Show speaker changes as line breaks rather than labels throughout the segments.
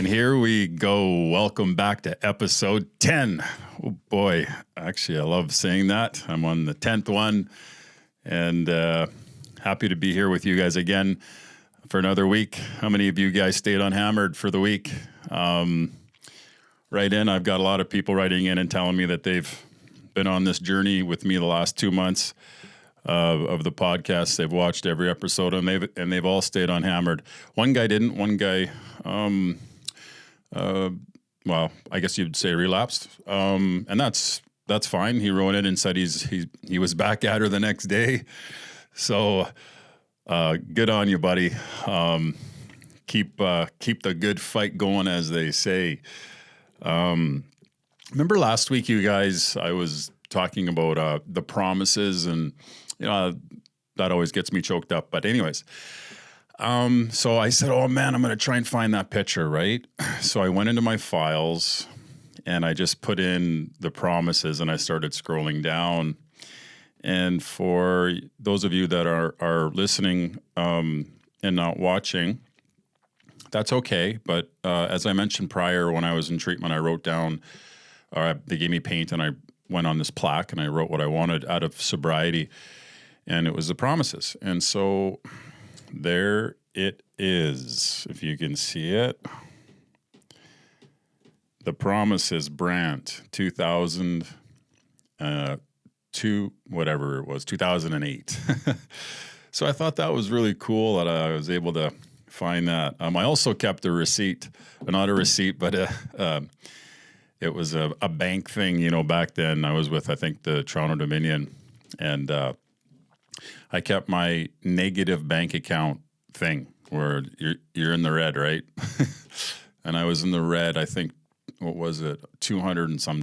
And here we go. Welcome back to episode 10. Oh boy, actually, I love saying that. I'm on the 10th one, and happy to be here with you guys again for another week. How many of you guys stayed unhammered for the week? Right in. I've got a lot of people writing in and telling me that they've been on this journey with me the last 2 months of the podcast. They've watched every episode, and they've all stayed unhammered. One guy didn't. One guy, well, I guess you'd say relapsed, and that's fine. He wrote it and said he was back at her the next day. So good on you, buddy. Keep the good fight going, as they say. Remember last week, you guys, I was talking about the promises, and that always gets me choked up. But anyways, so I said, oh man, I'm going to try and find that picture, right? So I went into my files and I just put in the promises and I started scrolling down. And for those of you that are listening and not watching, that's okay. But as I mentioned prior, when I was in treatment, I wrote down, they gave me paint and I went on this plaque and I wrote what I wanted out of sobriety. And it was the promises. And so there it is, if you can see it. The promises, Brantt, 2002, whatever it was, 2008. So I thought that was really cool that I was able to find that. I also kept a receipt, not a receipt, but it was a bank thing. Back then I was with, I think, the Toronto Dominion, and I kept my negative bank account thing where you're in the red, right? And I was in the red, I think, what was it, $200 and some.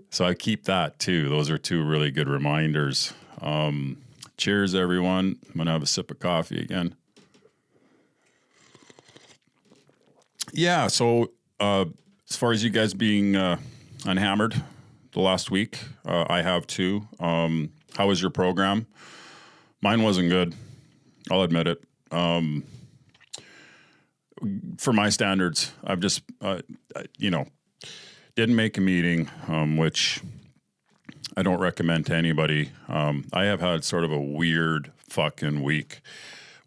So I keep that too. Those are two really good reminders. Cheers, everyone. I'm going to have a sip of coffee again. Yeah, so as far as you guys being unhammered the last week, I have too. How was your program? Mine wasn't good. I'll admit it. For my standards, I've just, didn't make a meeting, which I don't recommend to anybody. I have had sort of a weird fucking week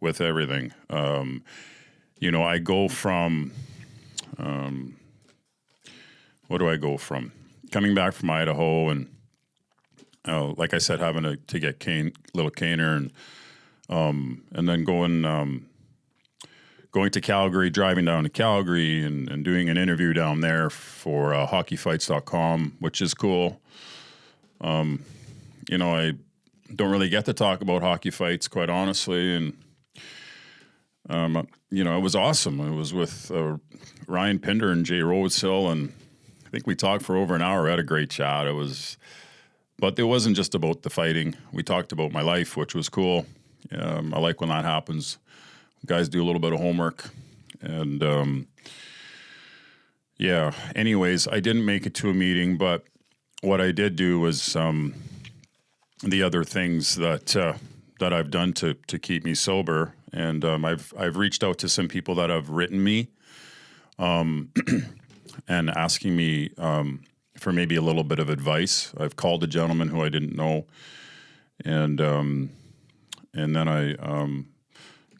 with everything. I go from, what do I go from? Coming back from Idaho and, like I said, having to get little caner and then going to Calgary, driving down to Calgary and doing an interview down there for hockeyfights.com, which is cool. I don't really get to talk about hockey fights, quite honestly. And, it was awesome. It was with Ryan Pinder and Jay Rhodesill, and I think we talked for over an hour. We had a great chat. But it wasn't just about the fighting. We talked about my life, which was cool. I like when that happens. Guys do a little bit of homework. And, anyways, I didn't make it to a meeting, but what I did do was the other things that I've done to keep me sober. And I've reached out to some people that have written me and asking me for maybe a little bit of advice. I've called a gentleman who I didn't know, and then I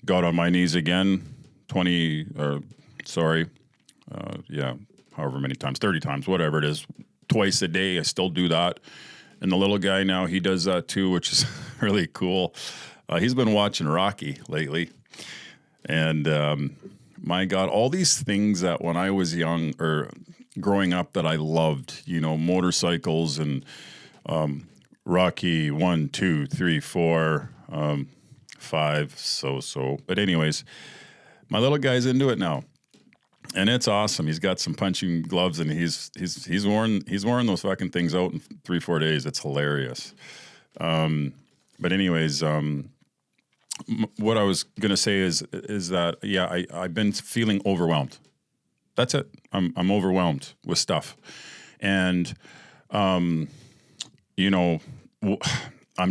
got on my knees again, however many times, 30 times, whatever it is, twice a day. I still do that. And the little guy now, he does that too, which is really cool. He's been watching Rocky lately. And my God, all these things that when I was young or growing up that I loved, motorcycles and Rocky 1, 2, 3, 4, 5, so. But anyways, my little guy's into it now. And it's awesome. He's got some punching gloves, and he's worn those fucking things out in 3-4 days. It's hilarious. But anyways, what I was gonna say is that I've been feeling overwhelmed. That's it. I'm overwhelmed with stuff, and I'm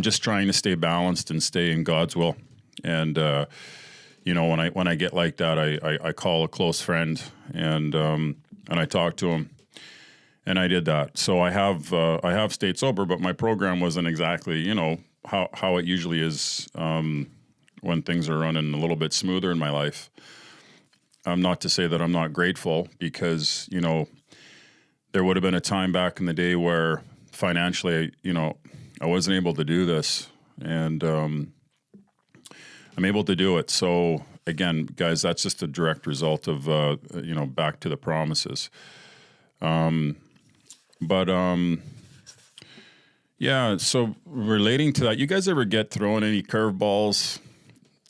just trying to stay balanced and stay in God's will. And you know, when I get like that, I call a close friend and I talk to him, and I did that. So I have stayed sober, but my program wasn't exactly, you know, how it usually is when things are running a little bit smoother in my life. Not to say that I'm not grateful, because, you know, there would have been a time back in the day where financially, you know, I wasn't able to do this, and I'm able to do it. So again, guys, that's just a direct result of, you know, back to the promises. Yeah, so relating to that, you guys ever get thrown any curveballs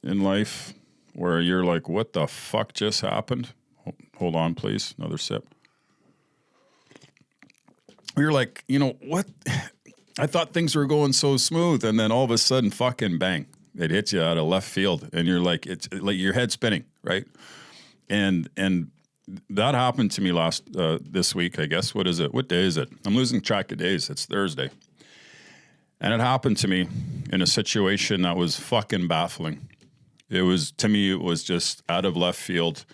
in life where you're like, what the fuck just happened? Hold on, please. Another sip. You're like, you know, what? I thought things were going so smooth, and then all of a sudden, fucking bang, it hits you out of left field, and you're like, it's like your head spinning, right? And that happened to me this week, I guess. What is it? What day is it? I'm losing track of days. It's Thursday. And it happened to me in a situation that was fucking baffling. To me, it was just out of left field.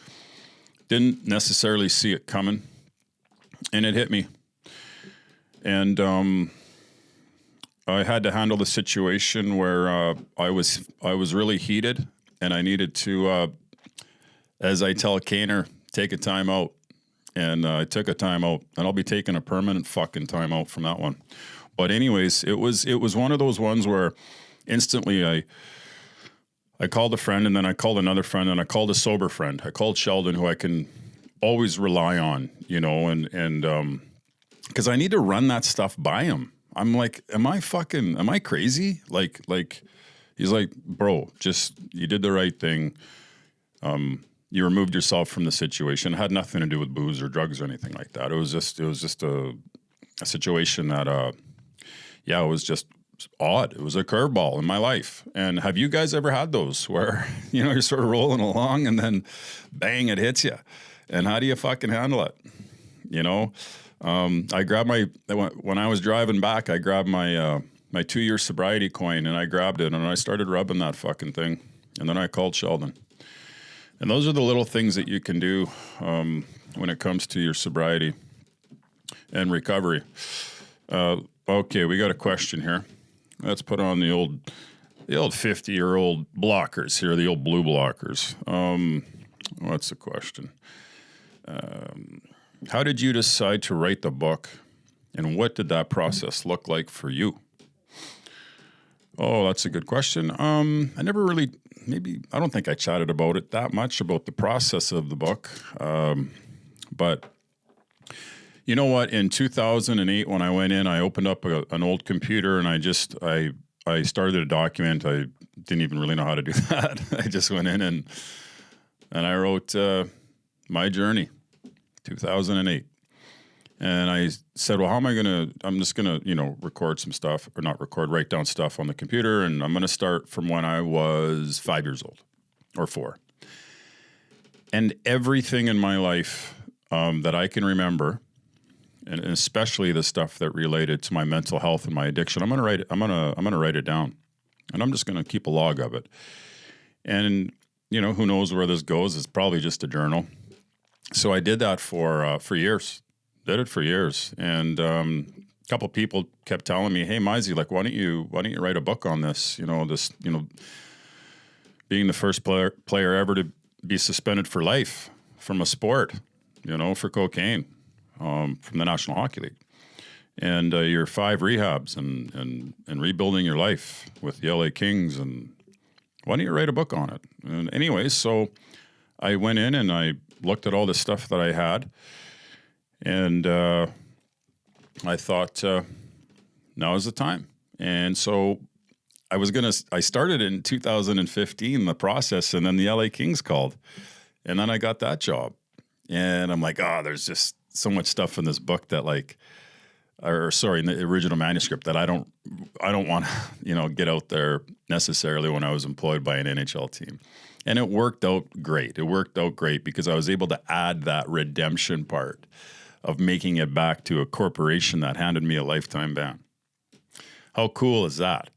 Didn't necessarily see it coming, and it hit me. And I had to handle the situation where I was really heated, and I needed to, as I tell Kaner, take a time out. And I took a time out, and I'll be taking a permanent fucking time out from that one. But anyways, it was one of those ones where instantly I called a friend, and then I called another friend, and I called a sober friend. I called Sheldon, who I can always rely on, you know, and because I need to run that stuff by him. I'm like, am I crazy? Like he's like, bro, you did the right thing. You removed yourself from the situation. It had nothing to do with booze or drugs or anything like that. It was just a situation that, it was just odd. It was a curveball in my life. And have you guys ever had those where, you know, you're sort of rolling along and then bang, it hits you? And how do you fucking handle it? You know, I grabbed when I was driving back, I grabbed my 2-year sobriety coin, and I grabbed it and I started rubbing that fucking thing. And then I called Sheldon. And those are the little things that you can do when it comes to your sobriety and recovery. Okay, we got a question here. Let's put on the old 50-year-old blockers here, the old blue blockers. What's the question? How did you decide to write the book, and what did that process look like for you? Oh, that's a good question. I never really, I don't think I chatted about it that much, about the process of the book. But you know what? In 2008, when I went in, I opened up an old computer, and I started a document. I didn't even really know how to do that. I just went in and I wrote my journey, 2008. And I said, well, I'm just going to, you know, record some stuff, or not record, write down stuff on the computer. And I'm going to start from when I was 5 years old or 4. And everything in my life that I can remember, and especially the stuff that related to my mental health and my addiction, I'm going to write it. I'm going to write it down, and I'm just going to keep a log of it. And, you know, who knows where this goes? It's probably just a journal. So I did that for years. Did it for years, and a couple people kept telling me, "Hey, Myhres, like, why don't you write a book on this? You know, being the first player ever to be suspended for life from a sport, you know, for cocaine, from the National Hockey League, and your 5 rehabs and rebuilding your life with the LA Kings, and why don't you write a book on it?" And anyways, so I went in and I looked at all the stuff that I had. And I thought, now is the time. And so I started in 2015, the process, and then the LA Kings called. And then I got that job. And I'm like, there's just so much stuff in this book that in the original manuscript that I don't want to, you know, get out there necessarily when I was employed by an NHL team. And it worked out great. It worked out great because I was able to add that redemption part of making it back to a corporation that handed me a lifetime ban. How cool is that?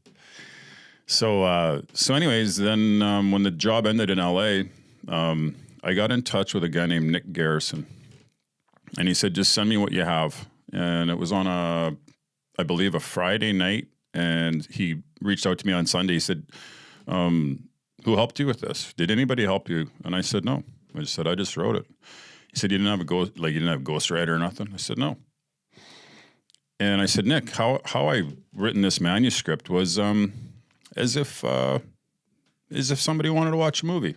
So anyways, then when the job ended in LA, I got in touch with a guy named Nick Garrison, and he said, just send me what you have. And it was on I believe a Friday night, and he reached out to me on Sunday. He said, who helped you with this? Did anybody help you? And I said, no. I just said, I just wrote it. He said, you didn't have you didn't have a ghostwriter or nothing? I said, no. And I said, Nick, how I written this manuscript was as if somebody wanted to watch a movie.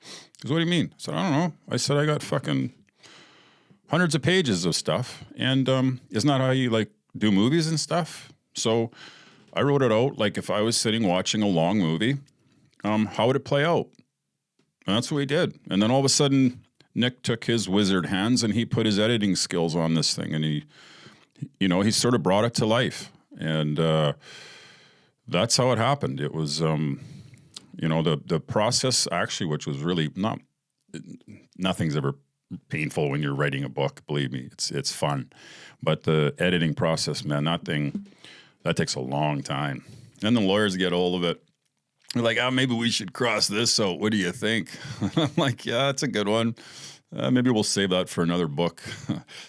He goes, what do you mean? I said, I don't know. I said, I got fucking hundreds of pages of stuff, and isn't that how you like do movies and stuff? So I wrote it out like if I was sitting watching a long movie, how would it play out? And that's what we did. And then all of a sudden, Nick took his wizard hands and he put his editing skills on this thing, and he sort of brought it to life. And that's how it happened. It was, the process actually, which was really nothing's ever painful when you're writing a book. Believe me, it's fun. But the editing process, man, that takes a long time. Then the lawyers get hold of it. They're like, maybe we should cross this out. What do you think? I'm like, yeah, that's a good one. Maybe we'll save that for another book.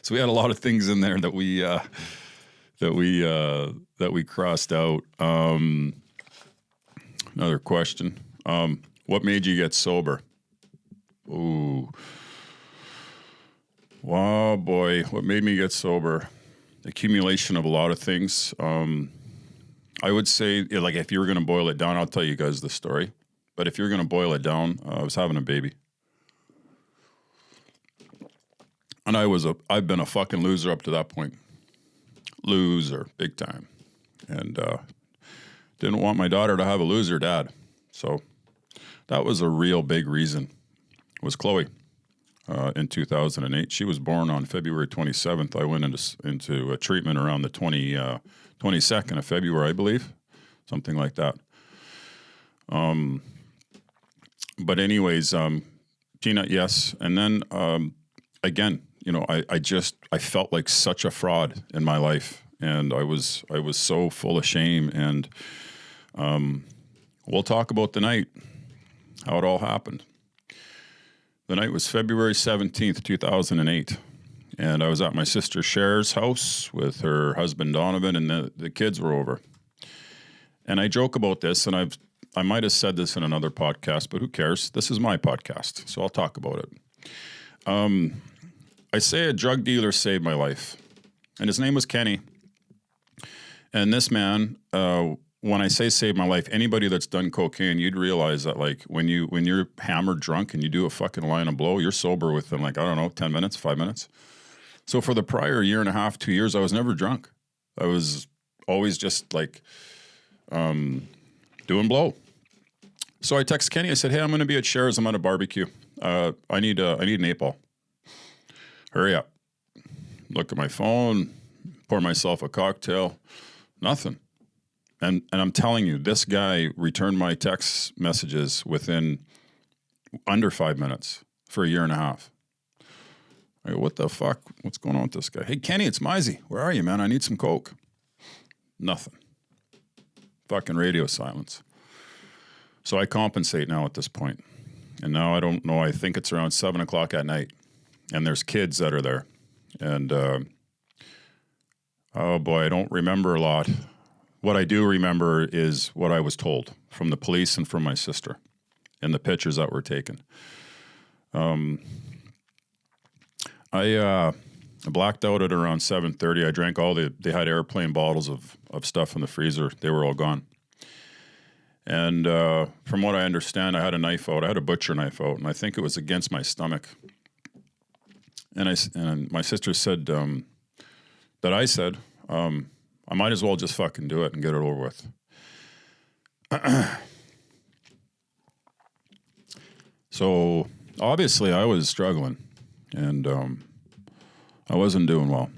So we had a lot of things in there that we crossed out. Another question. What made you get sober? Ooh. Wow, boy. What made me get sober? Accumulation of a lot of things. I would say, like, if you were going to boil it down, I'll tell you guys the story. But if you're going to boil it down, I was having a baby. And I've been a fucking loser up to that point. Loser, big time. And didn't want my daughter to have a loser dad. So that was a real big reason. It was Chloe in 2008. She was born on February 27th. I went into a treatment around the 22nd of February, I believe. Something like that. But anyways, Tina, yes. And then again, I felt like such a fraud in my life, and I was so full of shame. And we'll talk about the night, how it all happened. The night was February 17th, 2008, and I was at my sister Cher's house with her husband Donovan, and the kids were over. And I joke about this, and I might have said this in another podcast, but who cares? This is my podcast, so I'll talk about it. I say a drug dealer saved my life, and his name was Kenny. And this man, when I say saved my life, anybody that's done cocaine, you'd realize that, like, when you're hammered drunk and you do a fucking line of blow, you're sober within, like, I don't know, 10 minutes, 5 minutes. So for the prior year and a half, 2 years, I was never drunk. I was always just like doing blow. So I text Kenny. I said, "Hey, I'm going to be at Cher's. I'm at a barbecue. I need an 8-ball. Hurry up." Look at my phone, pour myself a cocktail. Nothing. And I'm telling you, this guy returned my text messages within under 5 minutes for a year and a half. I go, what the fuck? What's going on with this guy? Hey, Kenny, it's Mizey. Where are you, man? I need some Coke. Nothing. Fucking radio silence. So I compensate now at this point. And now I don't know. I think it's around 7 o'clock at night. And there's kids that are there. And, oh boy, I don't remember a lot. What I do remember is what I was told from the police and from my sister and the pictures that were taken. I blacked out at around 7:30. I drank they had airplane bottles of stuff in the freezer. They were all gone. And from what I understand, I had a knife out. I had a butcher knife out, and I think it was against my stomach. And my sister said that I said, I might as well just fucking do it and get it over with. So obviously I was struggling, and I wasn't doing well.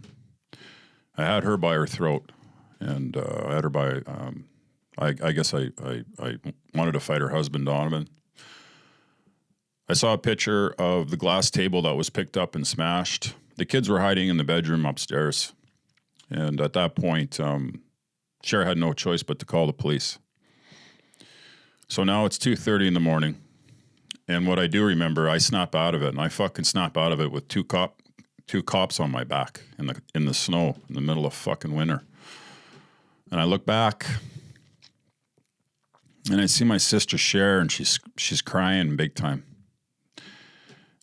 I had her by her throat, and I had her by, I guess I wanted to fight her husband, Donovan. I saw a picture of the glass table that was picked up and smashed. The kids were hiding in the bedroom upstairs. And at that point, Cher had no choice but to call the police. So now it's 2:30 in the morning. And what I do remember, I snap out of it, and I fucking snap out of it with two cops on my back in the snow in the middle of fucking winter. And I look back, and I see my sister Cher, and she's crying big time.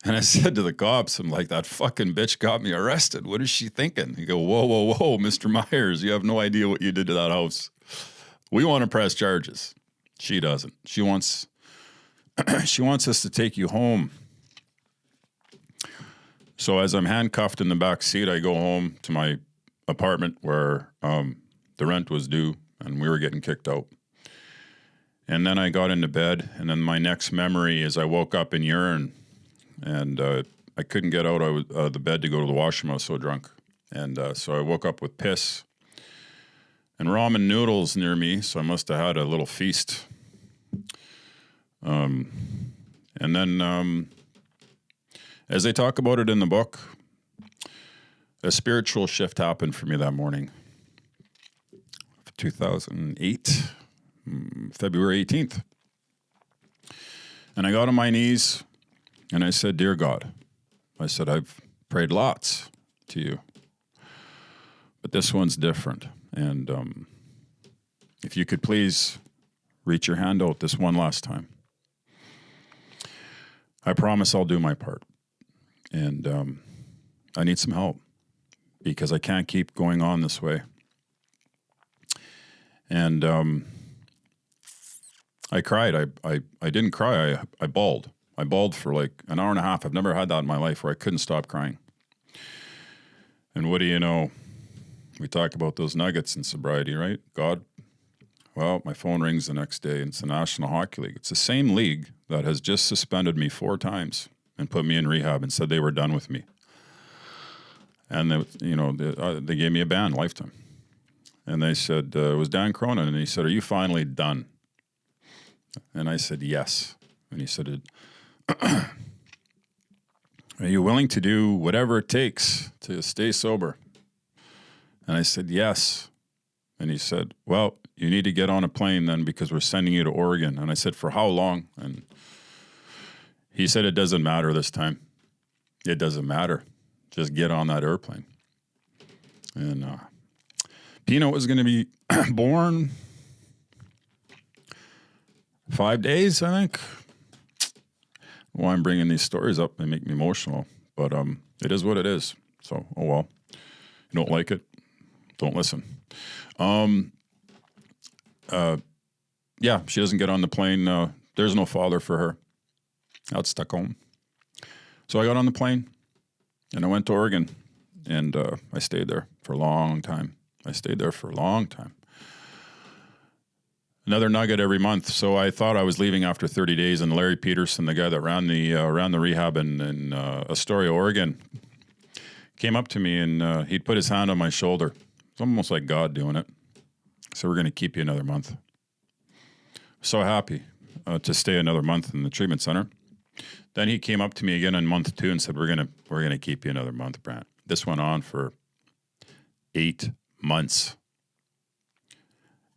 And I said to the cops, I'm like, that fucking bitch got me arrested. What is she thinking? He go, whoa, Mr. Myhres, you have no idea what you did to that house. We want to press charges. She doesn't. She wants us to take you home. So as I'm handcuffed in the back seat, I go home to my apartment where the rent was due and we were getting kicked out. And then I got into bed, and then my next memory is I woke up in urine, and I couldn't get out of the bed to go to the washroom. I was so drunk. And so I woke up with piss and ramen noodles near me, so I must have had a little feast. And then, as they talk about it in the book, a spiritual shift happened for me that morning. 2008, February 18th. And I got on my knees and I said, Dear God, I said, I've prayed lots to you, but this one's different. And if you could please reach your hand out this one last time. I promise I'll do my part. And I need some help because I can't keep going on this way. And I cried. I didn't cry. I bawled. I bawled for like an hour and a half. I've never had that in my life where I couldn't stop crying. And what do you know? We talk about those nuggets in sobriety, right? God. Well, my phone rings the next day, and it's the National Hockey League. It's the same league that has just suspended me 4 times and put me in rehab and said they were done with me. And they gave me a ban, lifetime. And they said, it was Dan Cronin, and he said, are you finally done? And I said, yes. And he said, are you willing to do whatever it takes to stay sober? And I said, yes. And he said, well, you need to get on a plane then because we're sending you to Oregon. And I said, for how long? And he said, it doesn't matter this time. It doesn't matter. Just get on that airplane. And Pino was going to be born 5 days, I think. Why I'm bringing these stories up, they make me emotional. But it is what it is. So, oh well. You don't like it? Don't listen. Yeah, she doesn't get on the plane. There's no father for her out Stockholm. So I got on the plane and I went to Oregon, and I stayed there for a long time. Another nugget every month. So I thought I was leaving after 30 days, and Larry Peterson, the guy that ran the rehab in Astoria, Oregon, came up to me and he'd put his hand on my shoulder. It's almost like God doing it. So we're going to keep you another month. So happy to stay another month in the treatment center. Then he came up to me again in month 2 and said, we're gonna keep you another month, Brantt. This went on for 8 months.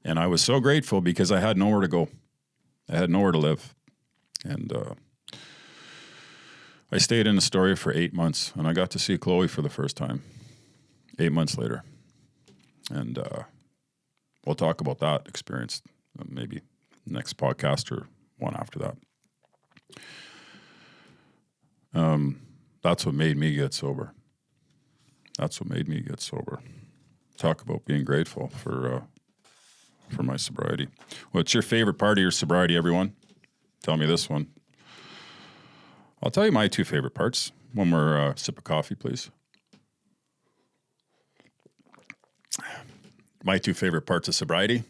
And I was so grateful because I had nowhere to go. I had nowhere to live. And I stayed in Astoria for 8 months, and I got to see Chloe for the first time 8 months later. And we'll talk about that experience maybe next podcast or one after that. That's what made me get sober. Talk about being grateful for my sobriety. What's your favorite part of your sobriety, everyone? Tell me this one. I'll tell you my 2 favorite parts. One more sip of coffee, please. My 2 favorite parts of sobriety.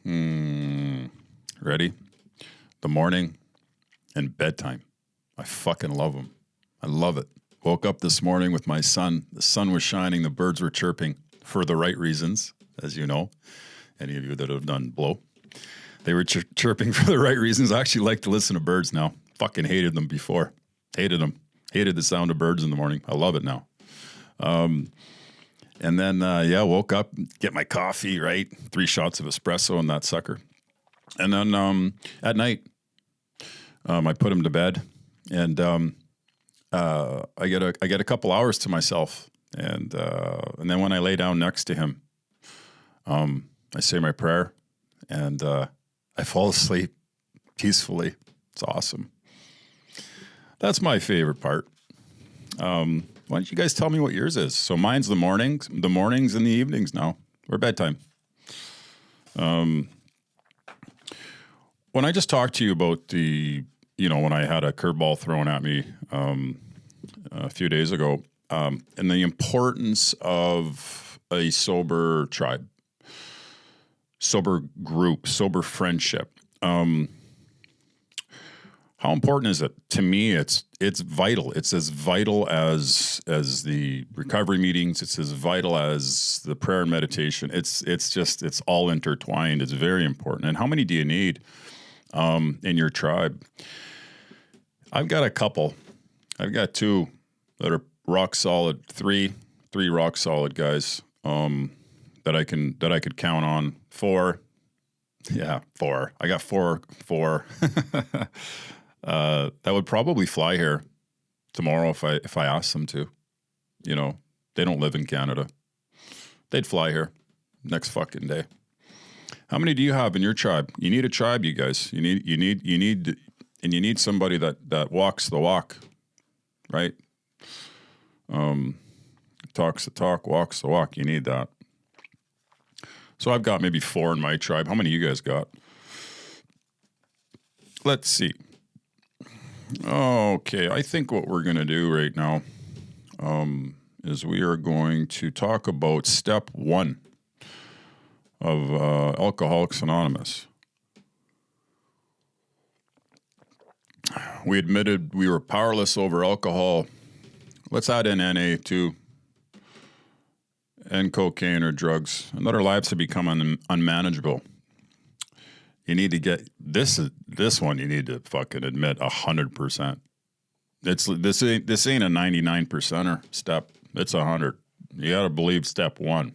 Ready? The morning and bedtime. I fucking love them. I love it. Woke up this morning with my son. The sun was shining. The birds were chirping for the right reasons, as you know. Any of you that have done blow. They were chirping for the right reasons. I actually like to listen to birds now. Fucking hated them before. Hated them. Hated the sound of birds in the morning. I love it now. And then, woke up, get my coffee, right? 3 shots of espresso in that sucker. And then at night, I put him to bed, and I get a couple hours to myself, and then when I lay down next to him, I say my prayer, and I fall asleep peacefully. It's awesome. That's my favorite part. Why don't you guys tell me what yours is? So mine's the mornings and the evenings now, or bedtime. When I just talked to you about when I had a curveball thrown at me a few days ago, and the importance of a sober tribe, sober group, sober friendship. How important is it? To me, it's vital. It's as vital as the recovery meetings. It's as vital as the prayer and meditation. It's all intertwined. It's very important. And how many do you need in your tribe? I've got a couple. I've got two that are rock solid. Three rock solid guys that I could count on. Four. Yeah, four. I got four. That would probably fly here tomorrow if I asked them to. They don't live in Canada. They'd fly here next fucking day. How many do you have in your tribe? You need a tribe, you guys. You need somebody that walks the walk, right? Talks the talk, walks the walk. You need that. So I've got maybe 4 in my tribe. How many you guys got? Let's see. Okay, I think what we're going to do right now is we are going to talk about step 1 of Alcoholics Anonymous. We admitted we were powerless over alcohol. Let's add in NA too, and cocaine or drugs, and that our lives have become unmanageable. You need to get this one. You need to fucking admit 100%. This ain't a 99%er step. It's 100. You got to believe step 1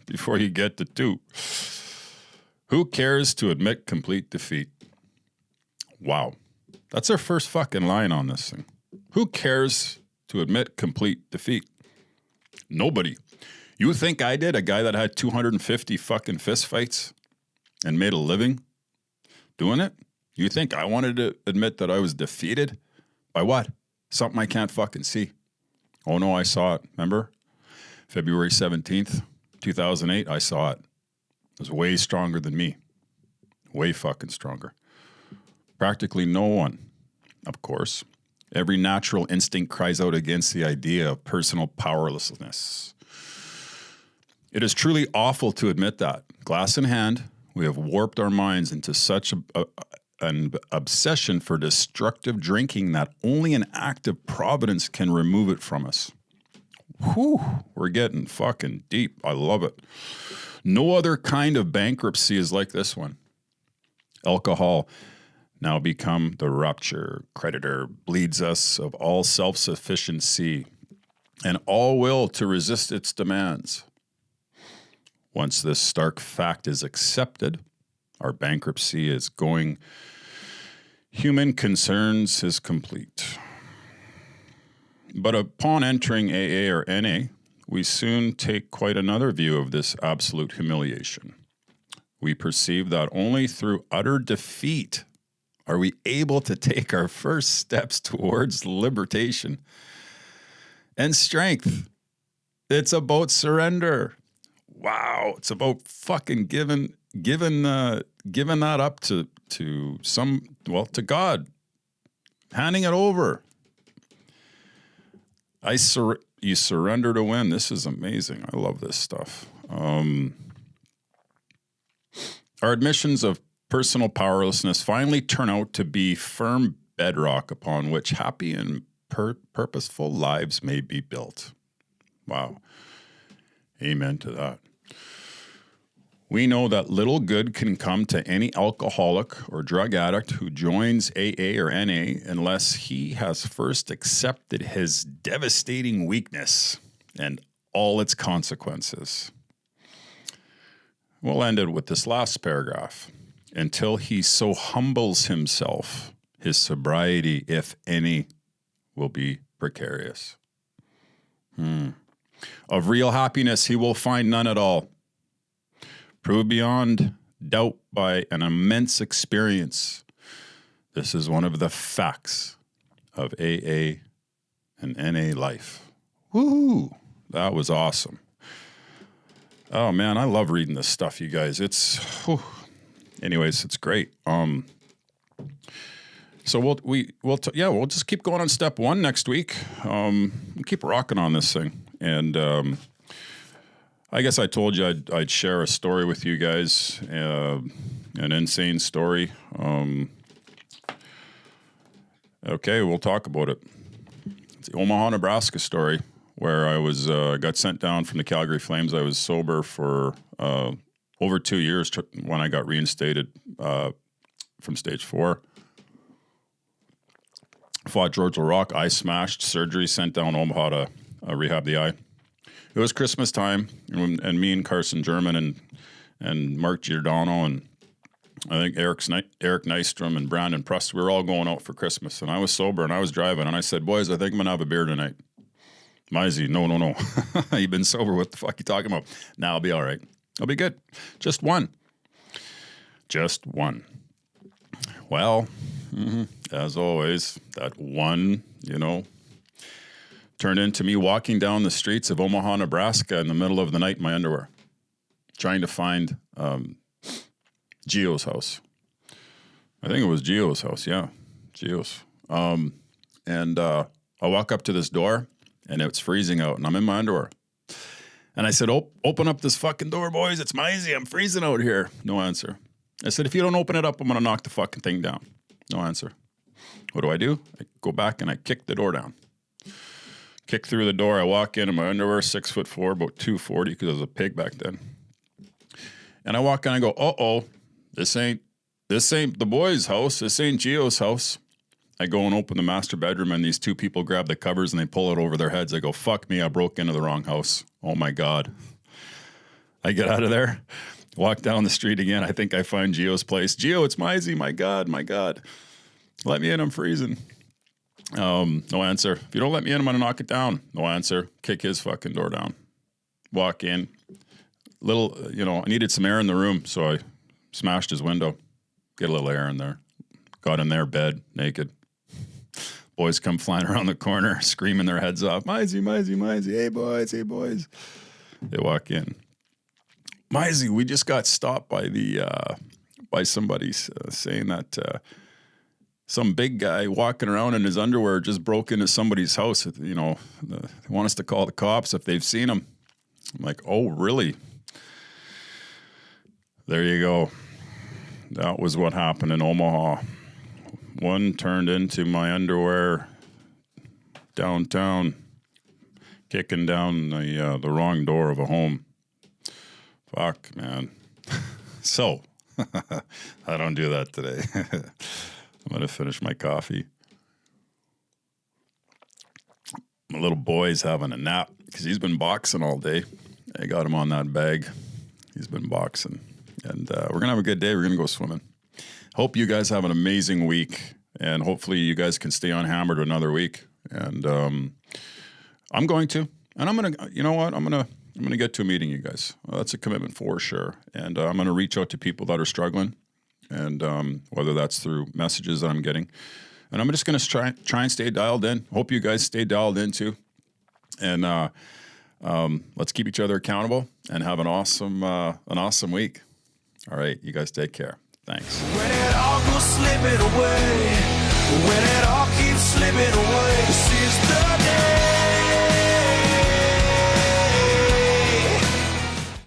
before you get to 2. Who cares to admit complete defeat? Wow, that's our first fucking line on this thing. Who cares to admit complete defeat? Nobody. You think I did? A guy that had 250 fucking fist fights and made a living doing it? You think I wanted to admit that I was defeated? By what? Something I can't fucking see. Oh no, I saw it. Remember? February 17th, 2008, I saw it. It was way stronger than me. Way fucking stronger. Practically no one, of course. Every natural instinct cries out against the idea of personal powerlessness. It is truly awful to admit that. Glass in hand, we have warped our minds into such an obsession for destructive drinking that only an act of providence can remove it from us. Whew, we're getting fucking deep. I love it. No other kind of bankruptcy is like this one. Alcohol now become the rupture creditor, bleeds us of all self-sufficiency and all will to resist its demands. Once this stark fact is accepted, our bankruptcy is going. Human concerns is complete. But upon entering AA or NA, we soon take quite another view of this absolute humiliation. We perceive that only through utter defeat are we able to take our first steps towards libertation and strength. It's about surrender. Wow, it's about fucking giving that up to God, handing it over. You surrender to win. This is amazing. I love this stuff. Our admissions of personal powerlessness finally turn out to be firm bedrock upon which happy and purposeful lives may be built. Wow. Amen to that. We know that little good can come to any alcoholic or drug addict who joins AA or NA unless he has first accepted his devastating weakness and all its consequences. We'll end it with this last paragraph. until he so humbles himself, his sobriety, if any, will be precarious. Of real happiness he will find none at all. Proved beyond doubt by an immense experience. This is one of the facts of AA and NA life. Woohoo! That was awesome. Oh man, I love reading this stuff, you guys. Anyways, it's great. So we'll just keep going on step 1 next week. We'll keep rocking on this thing, and I guess I told you I'd share a story with you guys, an insane story. Okay, we'll talk about it. It's the Omaha, Nebraska story, where I was got sent down from the Calgary Flames. I was sober for over 2 years when I got reinstated from stage 4. Fought George LaRock, eye smashed, surgery, sent down Omaha to rehab the eye. It was Christmas time, and me and Carson German and Mark Giordano and I think Eric Nystrom and Brandon Prust, we were all going out for Christmas, and I was sober and I was driving, and I said, boys, I think I'm going to have a beer tonight. Mizey, no. You've been sober. What the fuck you talking about? Nah, I'll be all right. I'll be good. Just one. Well, as always, that one, turned into me walking down the streets of Omaha, Nebraska in the middle of the night in my underwear, trying to find Gio's house. I think it was Gio's house, yeah. Gio's. And I walk up to this door, and it's freezing out, and I'm in my underwear. And I said, open up this fucking door, boys. It's Mizey. I'm freezing out here. No answer. I said, if you don't open it up, I'm going to knock the fucking thing down. No answer. What do? I go back and I kick the door down. Kick through the door. I walk in my underwear, 6'4", about 240, because I was a pig back then. And I walk in and I go, this ain't the boys' house. This ain't Gio's house. I go and open the master bedroom, and these two people grab the covers and they pull it over their heads. I go, fuck me, I broke into the wrong house. Oh my God. I get out of there, walk down the street again. I think I find Gio's place. Gio, it's Mizey. My God. Let me in, I'm freezing. No answer. If you don't let me in, I'm going to knock it down. No answer. Kick his fucking door down. Walk in. I needed some air in the room, so I smashed his window. Get a little air in there. Got in there, bed, naked. Boys come flying around the corner, screaming their heads off. Mizey. Hey, boys. They walk in. Mizey, we just got stopped by somebody saying that some big guy walking around in his underwear just broke into somebody's house. They want us to call the cops if they've seen him. I'm like, oh, really? There you go. That was what happened in Omaha. One turned into my underwear downtown, kicking down the wrong door of a home. Fuck, man. So, I don't do that today. I'm going to finish my coffee. My little boy's having a nap because he's been boxing all day. I got him on that bag. He's been boxing. And we're going to have a good day. We're going to go swimming. Hope you guys have an amazing week. And hopefully you guys can stay unhammered another week. And I'm going to. And I'm going to, you know what? I'm going to get to a meeting, you guys. That's a commitment for sure. And I'm going to reach out to people that are struggling. And whether that's through messages that I'm getting. And I'm just going to try and stay dialed in. Hope you guys stay dialed in too. And let's keep each other accountable and have an awesome week. All right, you guys take care. Thanks. When it all goes slipping away, when